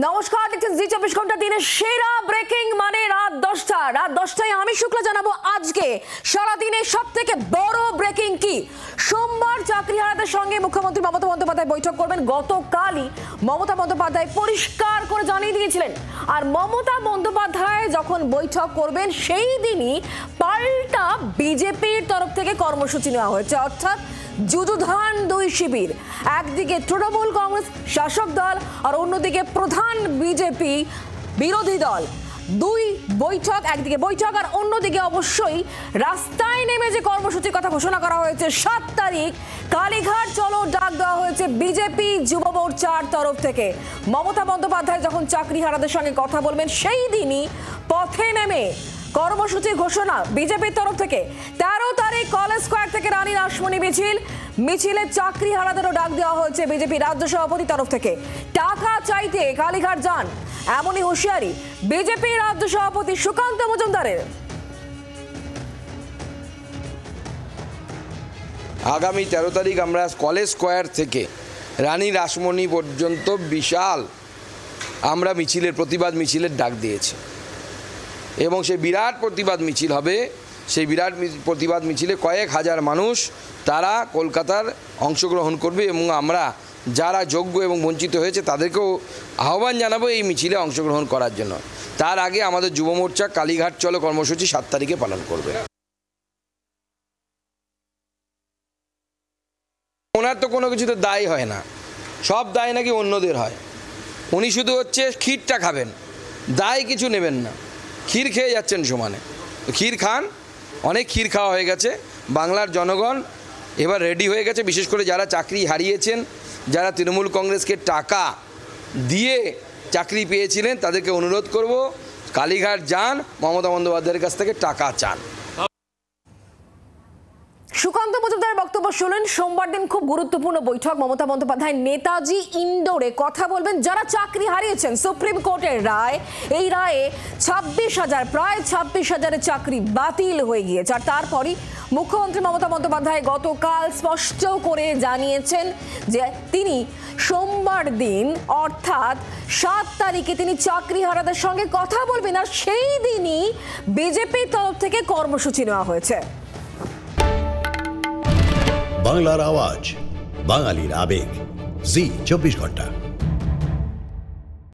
নমস্কার, দেখছেন জি 24 ঘন্টা দিনের সেরা ব্রেকিং মানে রাত 10টায় আমি শুক্লা জানাবো আজকে সারাদিনের সবথেকে বড় ব্রেকিং কি। সোমবার চাকরিহারাদের সঙ্গে মুখ্যমন্ত্রী মমতা বন্দ্যোপাধ্যায় বৈঠক করবেন। গতকালই মমতা বন্দ্যোপাধ্যায় পরিষ্কার করে জানিয়ে দিয়েছিলেন, আর মমতা বন্দ্যোপাধ্যায় যখন বৈঠক করবেন সেই দিনই পাল্টা বিজেপির তরফ থেকে কর্মসূচি নেওয়া হয়েছে, অর্থাৎ যুযুধান দুই শিবির। একদিকে তৃণমূল কংগ্রেস শাসক দল আর অন্যদিকে প্রধান বিজেপি বিরোধী দল। দুই বৈঠক, একদিকে বৈঠক আর অন্যদিকে অবশ্যই রাস্তায় নেমে যে কর্মসূচির কথা ঘোষণা করা হয়েছে 7 তারিখ কালীঘাট চলো ডাক দেওয়া হয়েছে বিজেপি যুব মোর্চার তরফ থেকে। মমতা বন্দ্যোপাধ্যায় যখন চাকরিহারাদের সঙ্গে কথা বলবেন সেই দিনই পথে নেমে কর্মসূচি ঘোষণা বিজেপির তরফ থেকে। 13 তারিখ কলেজ স্কোয়ার থেকে রানী রাসমণি মিছিলে চাকরিহারাদেরও ডাক দেওয়া হয়েছে বিজেপি রাজ্য সভাপতির তরফ থেকে। টাকা চাইতে কালীঘাট যান, এমনই হুঁশিয়ারি বিজেপি রাজ্য সভাপতি সুকান্ত মজুমদারের। আগামী 13 তারিখ আমরা কলেজ স্কোয়ার থেকে রানী রাসমণি পর্যন্ত বিশাল আমরা প্রতিবাদ মিছিলের ডাক দিয়েছি এবং সেই বিরাট প্রতিবাদ মিছিল হবে। সেই বিরাট প্রতিবাদ মিছিলে কয়েক হাজার মানুষ তারা কলকাতার অংশগ্রহণ করবে এবং আমরা যারা যোগ্য এবং বঞ্চিত হয়েছে তাদেরকেও আহ্বান জানাবো এই মিছিলে অংশগ্রহণ করার জন্য। তার আগে আমাদের যুব মোর্চা কালীঘাট চলো কর্মসূচি 7 তারিখে পালন করবে। ওনার তো কোনো কিছুতে দায় হয় না, সব দায় নাকি অন্যদের হয়। উনি শুধু ক্ষীরটা খাবেন, দায় কিছু নেবেন না। ক্ষীর খেয়ে যাচ্ছেন সমানে, ক্ষীর খান। অনেক ক্ষীর খাওয়া হয়ে গেছে, বাংলার জনগণ এবার রেডি হয়ে গেছে। বিশেষ করে যারা চাকরি হারিয়েছেন, যারা তৃণমূল কংগ্রেসকে টাকা দিয়ে চাকরি পেয়েছিলেন, তাদেরকে অনুরোধ করব কালীঘাট যান, মমতা বন্দ্যোপাধ্যায়ের কাছ থেকে টাকা চান। সুকান্ত মজুমদারের বক্তব্য শুনলেন। সোমবার দিন খুব গুরুত্বপূর্ণ বৈঠক। মমতা বন্দ্যোপাধ্যায় নেতাজি ইন্ডোরে কথা বলবেন যারা চাকরি হারিয়েছেন। সুপ্রিম কোর্টের রায়, এই রায়ে প্রায় 26,000 চাকরি বাতিল হয়ে গিয়েছে। আর তারপরই মুখ্যমন্ত্রী মমতা বন্দ্যোপাধ্যায় গতকাল স্পষ্ট করে জানিয়েছেন যে তিনি সোমবার দিন অর্থাৎ 7 তারিখে তিনি চাকরিহারাদের সঙ্গে কথা বলবেন, আর সেই দিনই বিজেপির তরফ থেকে কর্মসূচি নেওয়া হয়েছে। বাংলার আওয়াজ, বাঙালির আবেগ, জি 24 ঘন্টা।